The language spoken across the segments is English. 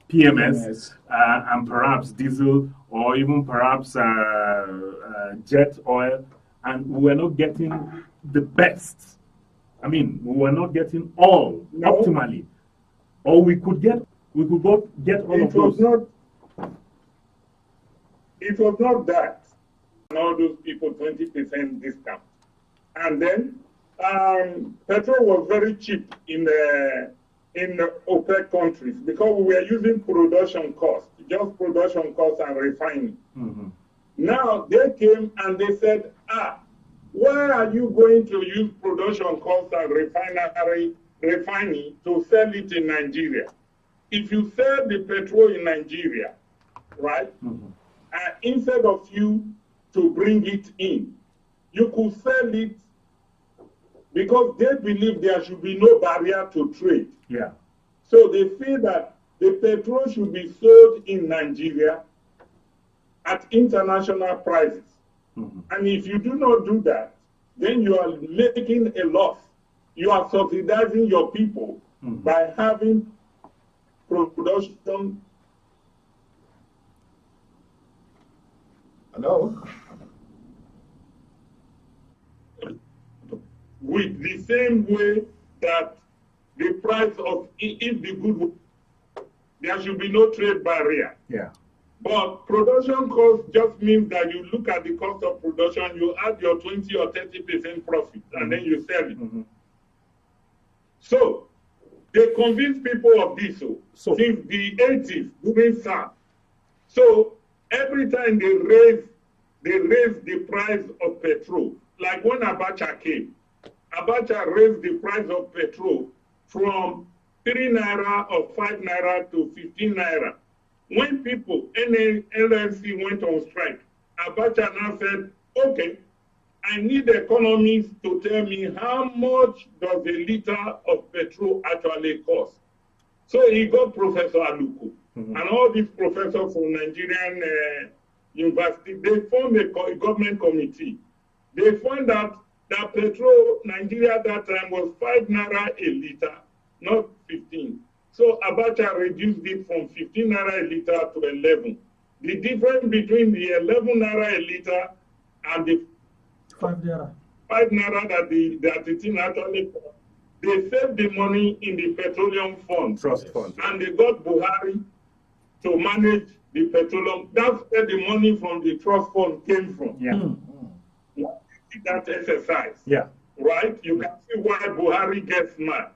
PMS, and perhaps diesel, or even perhaps jet oil, and we were not getting the best. I mean, we were not getting all optimally, or we could get all of those. It was not that. And all those people 20% discount, and then petrol was very cheap in the OPEC countries because we were using production costs, just production costs and refining. Now they came and they said, why are you going to use production costs and refining to sell it in Nigeria? If you sell the petrol in Nigeria, right, instead of you to bring it in, you could sell it because they believe there should be no barrier to trade. Yeah. So they feel that the petrol should be sold in Nigeria at international prices. And if you do not do that, then you are making a loss. You are subsidizing your people by having production. Hello? With the same way that the price of, if the good, there should be no trade barrier. Yeah. But production cost just means that you look at the cost of production, you add your 20 or 30% profit, and then you sell it. So they convince people of this since the 80s, during SARS. So every time they raise the price of petrol. Like when Abacha came, Abacha raised the price of petrol from 3 naira or 5 naira to 15 naira. When people, NLC went on strike, Abacha now said, okay, I need economists to tell me how much does a liter of petrol actually cost. So he got Professor Aluko and all these professors from Nigerian university. They formed a government committee. They found out that petrol, Nigeria at that time was 5 naira a liter, not 15. So Abacha reduced it from 15 naira a liter to 11. The difference between the 11 naira a liter and the 5 naira that the thing actually cost, they saved the money in the petroleum fund. Trust fund. And they got Buhari to manage the petroleum. That's where the money from the trust fund came from. Yeah. That exercise. Yeah. Right? You can see why Buhari gets mad.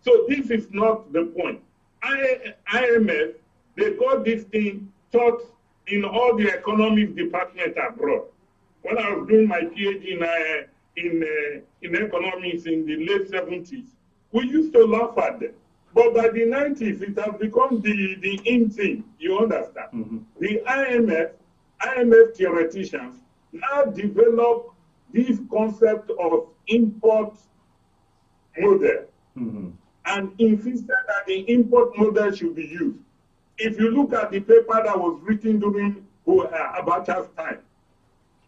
So this is not the point. IMF, they got this thing taught in all the economics department abroad. When I was doing my PhD in economics in the late 70s, we used to laugh at them. But by the 90s, it has become the in thing. You understand? The IMF theoreticians now develop this concept of import model and insisted that the import model should be used. If you look at the paper that was written during Abacha's time,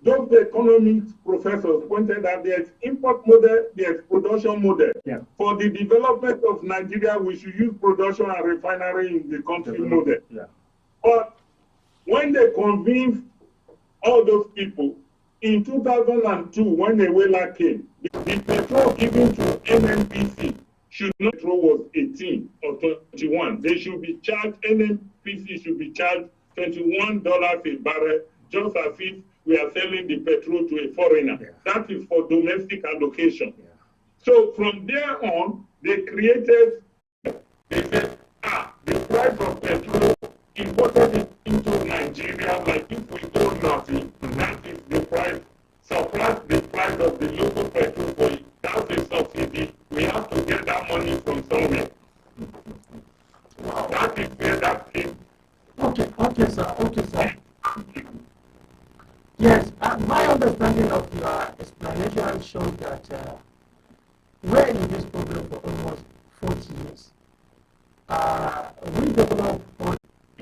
those economics professors pointed out there's import model, there's production model. Yeah. For the development of Nigeria, we should use production and refinery in the country model. Yeah. But when they convinced all those people, in 2002, when the whaler came, the petrol given to NNPC should not, petrol was 18 or 21. They should be charged, NNPC should be charged $21 a barrel, just as if we are selling the petrol to a foreigner. Yeah. That is for domestic allocation. Yeah. So from there on, they created, they said, the price of petrol imported into Nigeria, like if we owe nothing, that is the price, surplus the price of the local petrol for it. That's a subsidy. We have to get that money from somewhere. Wow. That is where that came. Okay, sir. Yes, my understanding of your explanation shows that we're in this problem for almost 40 years. We developed,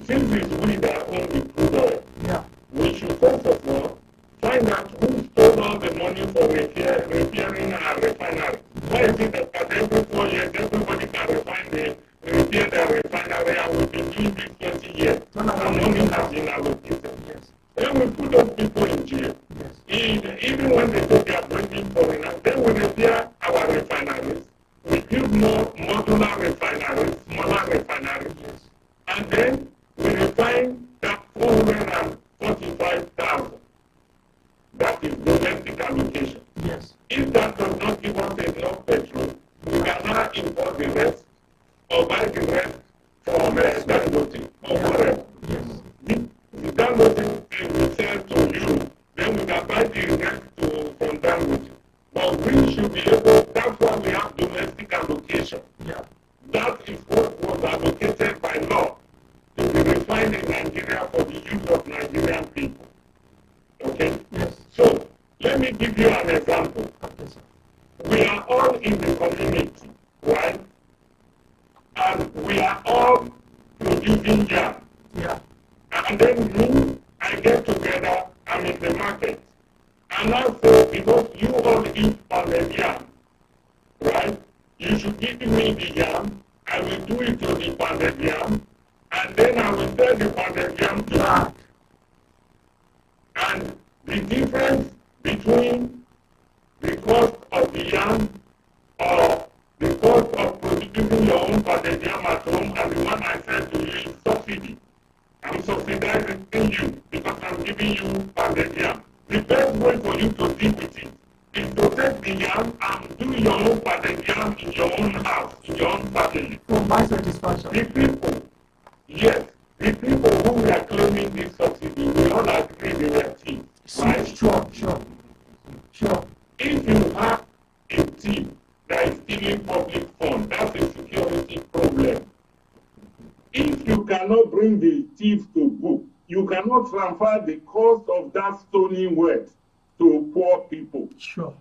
since it's we that own the crude oil, we should first of all find out who stole all the money for repairing our refinery. Why is it that every 4 years everybody can repair their refinery, and we've been doing this years, and money has been allocated. Yes. Then we put those people in jail. Yes. Even when they say they are bringing foreigners, then we repair our refineries. We build more modular refineries, smaller refineries, yes. And then we refine that 445,000. That is domestic allocation. Yes. If that does not give us enough petrol, we can now import the rest or buy the rest from Dangote or whatever. Yes. The Dangote will sell to you, then we can buy the rest from Dangote. But we should be able, that's why we have domestic allocation. Yeah. That is what was allocated by law to be refined in Nigeria for the use of Nigerian people. Okay? Yes. So, let me give you an example. Okay, sir. We are all in the community, right? And we are all producing yam. Yeah. And then I get together, I'm in the market. And I say, because you all eat on the yam, right? You should give me the yam, I will do it to the pounded yam, and then I will sell the pounded yam to you. And the difference between the cost of the yam or the cost of producing your own pounded yam at home and the one I sell to you is subsidy. I'm subsidizing you because I'm giving you pounded yam. The best way for you to deal with it is to take the yam and do your own pounded yam in your own house, in your own family. For my satisfaction. The people, yes, the people who were claiming this subsidy, we all agree they were thieves. Right? Sure. If you have a thief that is stealing public funds, that's a security problem. If you cannot bring the thief to book, you cannot transfer the cost of that stolen wealth to poor people. Sure.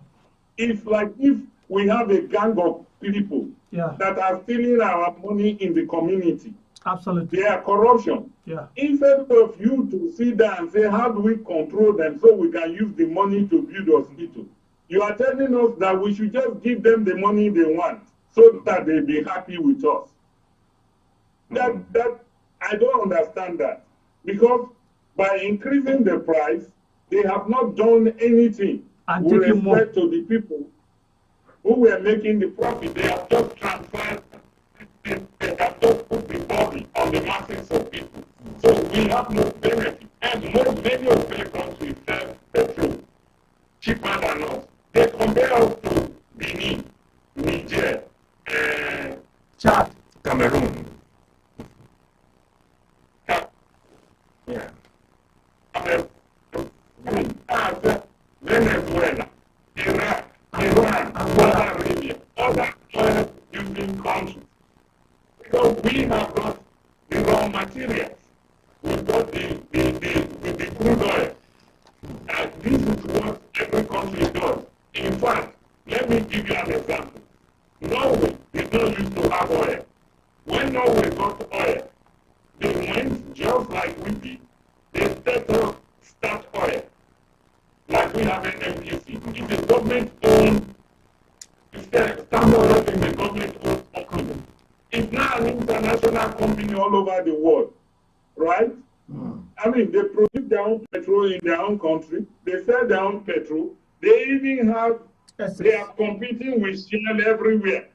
It's like if we have a gang of people that are stealing our money in the community. Absolutely. They are corruption. Yeah. Instead of you to sit down and say, how do we control them so we can use the money to build hospitals? You are telling us that we should just give them the money they want so that they'll be happy with us. That I don't understand that. Because by increasing the price, they have not done anything with respect to the people who were making the profit. They have just transferred, they have just put the body on the masses of people. So we have no benefit. And many of the countries sell petrol cheaper than us. They compare us to Benin, Niger, Chad, Cameroon. Yeah. Venezuela, Iraq, Iran, Saudi Arabia, other oil-using countries. Because we have got the raw materials. We've got the crude oil. And this is what every country does. In fact, let me give you an example. Norway did not used to have oil. When Norway got oil, they went just like we did. They start oil. Like we have an MPC. It's a government-owned, Start oil in the government-owned company. It's now an international company all over the world. Right? I mean, they produce their own petrol in their own country. They sell their own petrol. They even have, they are competing with Shell everywhere.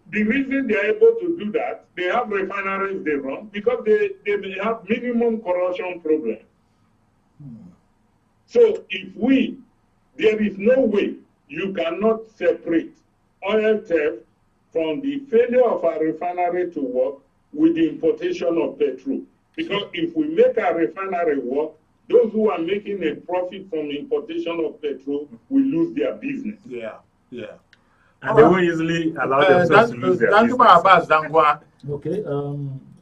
The reason they are able to do that, they have refineries they run because they have minimum corrosion problem. So if there is no way you cannot separate oil theft from the failure of a refinery to work with the importation of petrol. Because if we make a refinery work, those who are making a profit from importation of petrol will lose their business. Yeah. And they will easily allow themselves to lose their business. Danjuma Abbas Dangwa. Okay,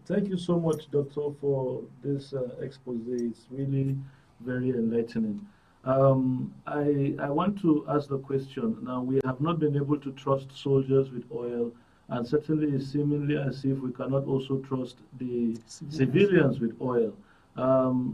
thank you so much, Doctor, for this expose. It's really very enlightening. I want to ask the question. Now, we have not been able to trust soldiers with oil, and certainly it's seemingly as if we cannot also trust the civilians with oil.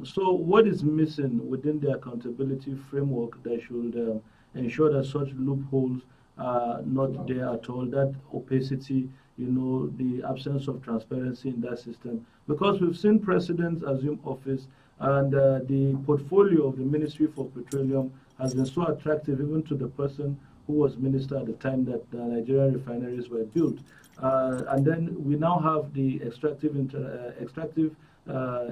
So what is missing within the accountability framework that should ensure that such loopholes are not there at all, that opacity the absence of transparency in that system. Because we've seen presidents assume office, and the portfolio of the Ministry for Petroleum has been so attractive even to the person who was minister at the time that the Nigerian refineries were built. And then we now have the extractive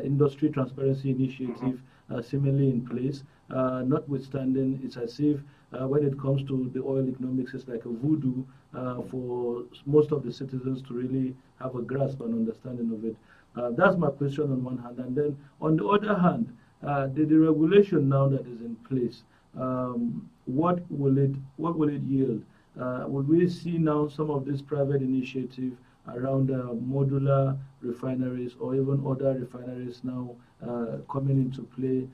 industry transparency initiative similarly in place. Notwithstanding, it's as if when it comes to the oil economics, it's like a voodoo for most of the citizens to really have a grasp and understanding of it. That's my question on one hand. And then on the other hand, the regulation now that is in place, what will it yield? Will we see now some of this private initiative around modular refineries or even other refineries now coming into play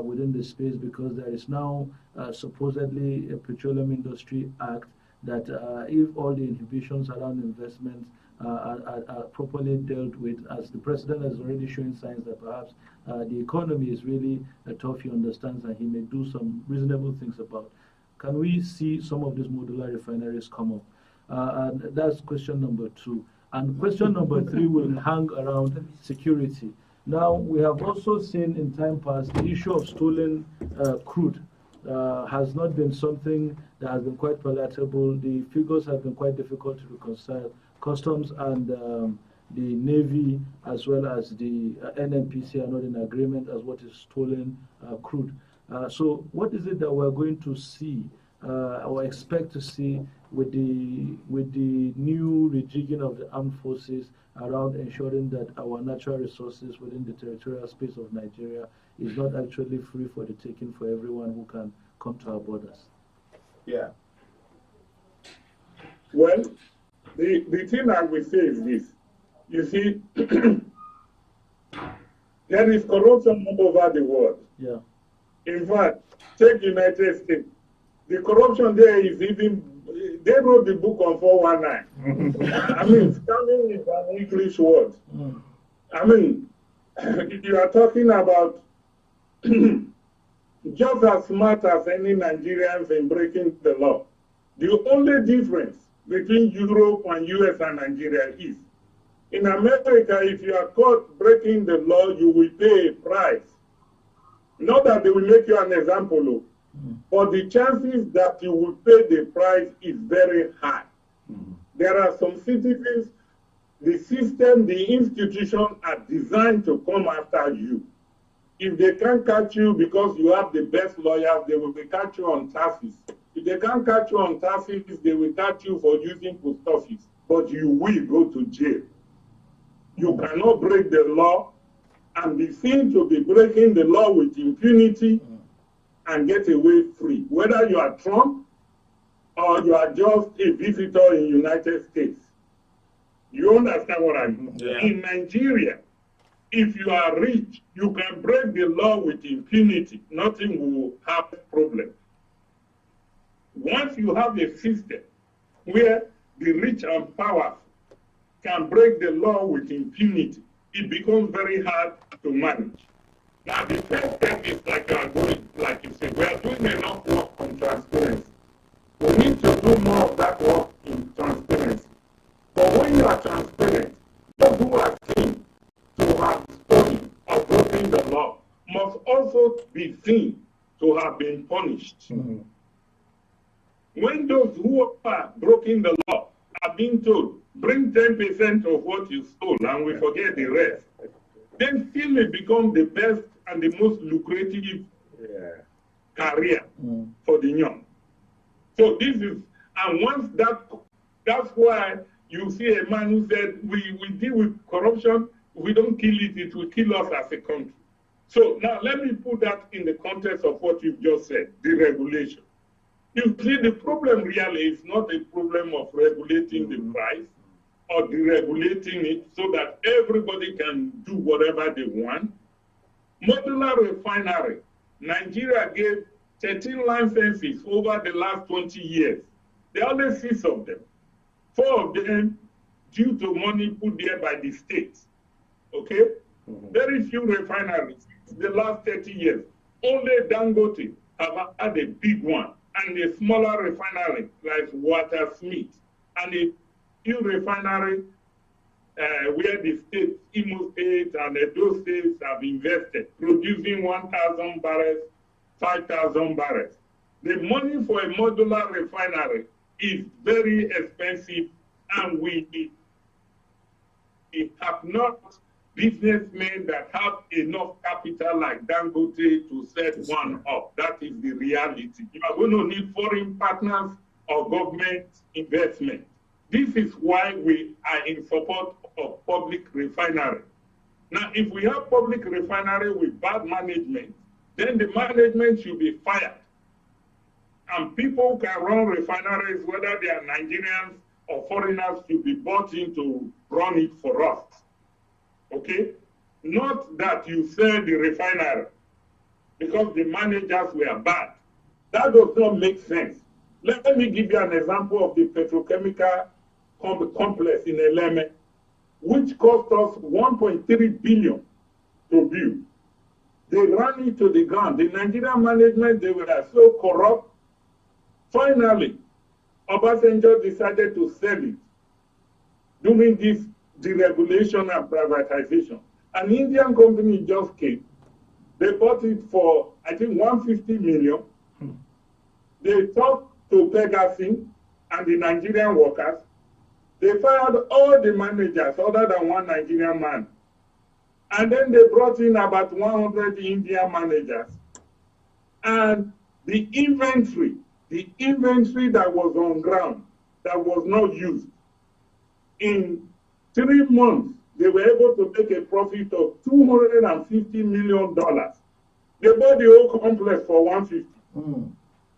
within the space, because there is now supposedly a Petroleum Industry Act that if all the inhibitions around investments are properly dealt with, as the president has already shown signs that perhaps the economy is really tough, he understands, and he may do some reasonable things about. Can we see some of these modular refineries come up? And that's question number 2. And question number 3 will hang around security. Now, we have also seen in time past the issue of stolen crude has not been something that has been quite palatable. The figures have been quite difficult to reconcile. Customs and the Navy, as well as the NNPC, are not in agreement as what is stolen crude. So what is it that we're going to see or expect to see with the new rejigging of the armed forces around ensuring that our natural resources within the territorial space of Nigeria is not actually free for the taking for everyone who can come to our borders? Yeah. Well, the thing I will say is this. You see, there is corruption all over the world. Yeah. In fact, take United States. The corruption there is even, they wrote the book on 419. I mean, scamming is an English word. I mean, you are talking about just as smart as any Nigerians in breaking the law. The only difference between Europe and US and Nigeria is, in America, if you are caught breaking the law, you will pay a price. Not that they will make you an example, but the chances that you will pay the price is very high. There are some citizens, the system, the institution are designed to come after you. If they can't catch you because you have the best lawyers, they will catch you on taxes. If they can't catch you on taxes, they will catch you for using post office, but you will go to jail. You cannot break the law and be seen to be breaking the law with impunity and get away free. Whether you are Trump or you are just a visitor in the United States. You understand what I mean? Yeah. In Nigeria, if you are rich, you can break the law with impunity. Nothing will have a problem. Once you have a system where the rich and powerful can break the law with impunity, it becomes very hard to manage. Now, the first step is like you are doing, like you said, we are doing enough work on transparency. We need to do more of that work in transparency. But when you are transparent, those who are seen to have stolen or broken the law must also be seen to have been punished. When those who are breaking the law are being told, bring 10% of what you stole and we forget the rest, then still it becomes the best and the most lucrative career for the young. So this is, and once that's why you see a man who said, we deal with corruption, we don't kill it, it will kill us as a country. So now let me put that in the context of what you've just said, the regulation. You see, the problem really is not a problem of regulating the price or deregulating it so that everybody can do whatever they want. Modular refinery, Nigeria gave 13 licenses over the last 20 years. There are only 6 of them. 4 of them due to money put there by the states. Okay? Very few refineries the last 30 years. Only Dangote have had a big one, and a smaller refinery like Water Smith, and a few refineries where the states, Imo State and Edo states have invested, producing 1,000 barrels, 5,000 barrels. The money for a modular refinery is very expensive, and we have not businessmen that have enough capital like Dangote to set one up. That is the reality. You are going to need foreign partners or government investment. This is why we are in support of public refinery. Now, if we have public refinery with bad management, then the management should be fired. And people can run refineries, whether they are Nigerians or foreigners, should be bought in to run it for us. Okay? Not that you sell the refinery because the managers were bad. That does not make sense. Let me give you an example of the petrochemical complex in Eleme, which cost us 1.3 billion to build. They ran it to the ground. The Nigerian management, they were so corrupt. Finally, Obasanjo decided to sell it during this deregulation and privatization. An Indian company just came. They bought it for, I think, 150 million. They talked to Pegasin and the Nigerian workers. They fired all the managers other than one Nigerian man. And then they brought in about 100 Indian managers. And the inventory that was on ground, that was not used, in 3 months, they were able to make a profit of $250 million. They bought the whole complex for 150.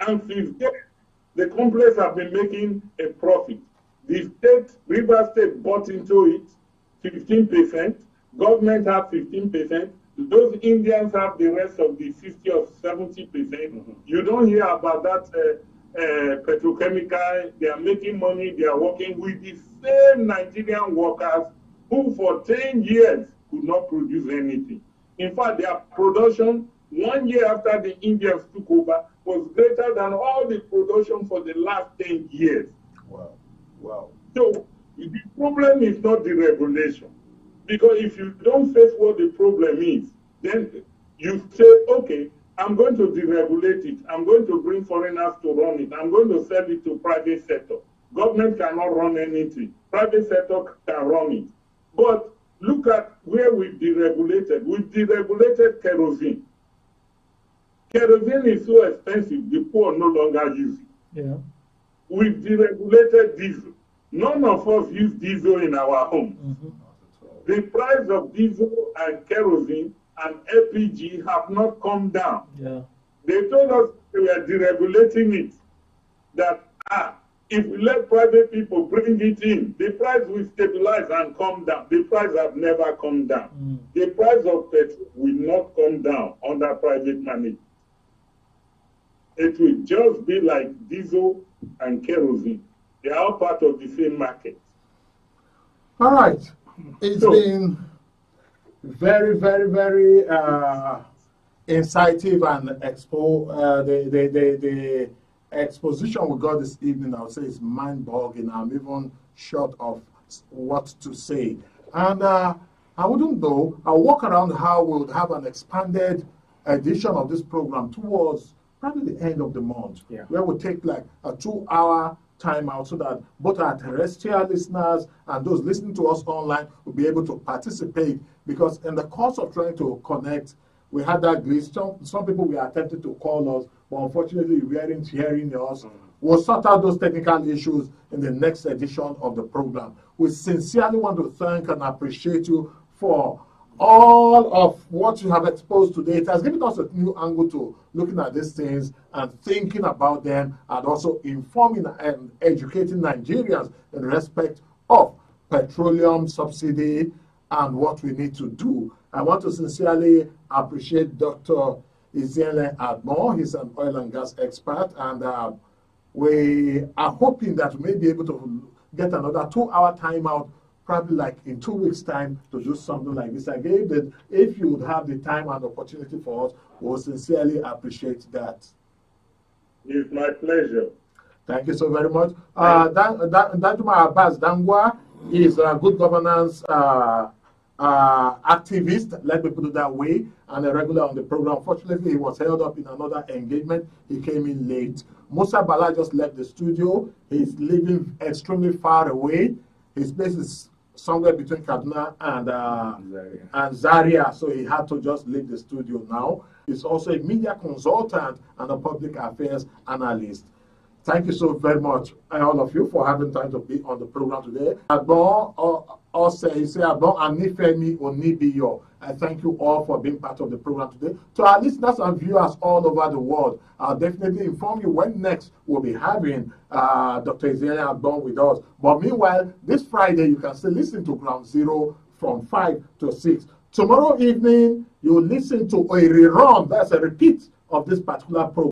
And since then, the complex have been making a profit. The state, River State, bought into it 15%. Government have 15%. Those Indians have the rest of the 60 or 70%. You don't hear about that petrochemical. They are making money. They are working with the same Nigerian workers who for 10 years could not produce anything. In fact, their production 1 year after the Indians took over was greater than all the production for the last 10 years. Wow. Wow. So the problem is not the regulation. Because if you don't face what the problem is, then you say, okay, I'm going to deregulate it. I'm going to bring foreigners to run it. I'm going to sell it to private sector. Government cannot run anything. Private sector can run it. But look at where we've deregulated. We've deregulated kerosene. Kerosene is so expensive, the poor no longer use it. Yeah. We've deregulated diesel. None of us use diesel in our homes. The price of diesel and kerosene and LPG have not come down. Yeah. They told us they were deregulating it. That if we let private people bring it in, the price will stabilize and come down. The price have never come down. The price of petrol will not come down under private management. It will just be like diesel and kerosene. They are all part of the same market. All right. It's been very, very, very incisive and the exposition we got this evening, I would say, is mind-boggling. I'm even short of what to say. And I wouldn't know. I'll walk around how we would have an expanded edition of this program towards probably the end of the month, where we'll take like a 2-hour time out so that both our terrestrial listeners and those listening to us online will be able to participate, because in the course of trying to connect, we had that glitch. Some people were attempting to call us, but unfortunately we weren't hearing us. We'll sort out those technical issues in the next edition of the program. We sincerely want to thank and appreciate you for all of what you have exposed today. It has given us a new angle to looking at these things and thinking about them, and also informing and educating Nigerians in respect of petroleum subsidy and what we need to do. I want to sincerely appreciate Dr. Ezeanle Admor. He's an oil and gas expert, and we are hoping that we may be able to get another 2-hour timeout, probably like in 2 weeks' time, to do something like this. Again, that if you would have the time and opportunity for us, we'll sincerely appreciate that. It's my pleasure. Thank you so very much. Danjuma Abbas Dangwa is a good governance activist, let me put it that way, and a regular on the program. Unfortunately, he was held up in another engagement. He came in late. Musa Bala just left the studio. He's living extremely far away. His place is somewhere between Kaduna and Zaria, so he had to just leave the studio now. He's also a media consultant and a public affairs analyst. Thank you so very much, all of you, for having time to be on the program today. I thank you all for being part of the program today. To our listeners and viewers all over the world, I'll definitely inform you when next we'll be having Dr. Isaiah Agbon with us. But meanwhile, this Friday, you can still listen to Ground Zero from 5 to 6. Tomorrow evening, you'll listen to a rerun, that's a repeat of this particular program.